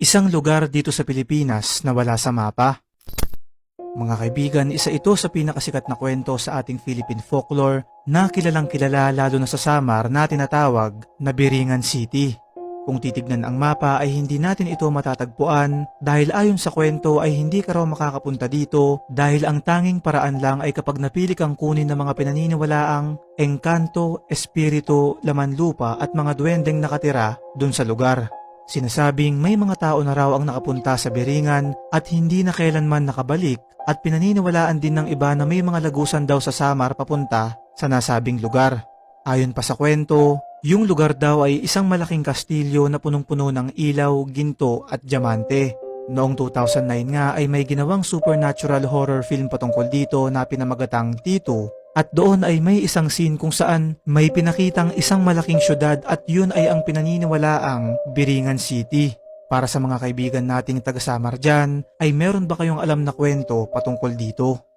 Isang lugar dito sa Pilipinas na wala sa mapa. Mga kaibigan, isa ito sa pinakasikat na kwento sa ating Philippine folklore na kilalang kilala lalo na sa Samar na tinatawag na Biringan City. Kung titignan ang mapa ay hindi natin ito matatagpuan dahil ayon sa kwento ay hindi ka raw makakapunta dito dahil ang tanging paraan lang ay kapag napili kang kunin ng mga pinaniniwalaang engkanto, espiritu, laman lupa at mga duwendeng nakatira dun sa lugar. Sinasabing may mga tao na raw ang nakapunta sa Biringan at hindi na kailanman nakabalik at pinaniniwalaan din ng iba na may mga lagusan daw sa Samar papunta sa nasabing lugar. Ayon pa sa kwento, yung lugar daw ay isang malaking kastilyo na punong-puno ng ilaw, ginto at diamante. Noong 2009 nga ay may ginawang supernatural horror film patungkol dito na pinamagatang Tito. At doon ay may isang scene kung saan may pinakitang isang malaking syudad at yun ay ang pinaniniwalaang Biringan City. Para sa mga kaibigan nating taga-Samar dyan, ay meron ba kayong alam na kwento patungkol dito?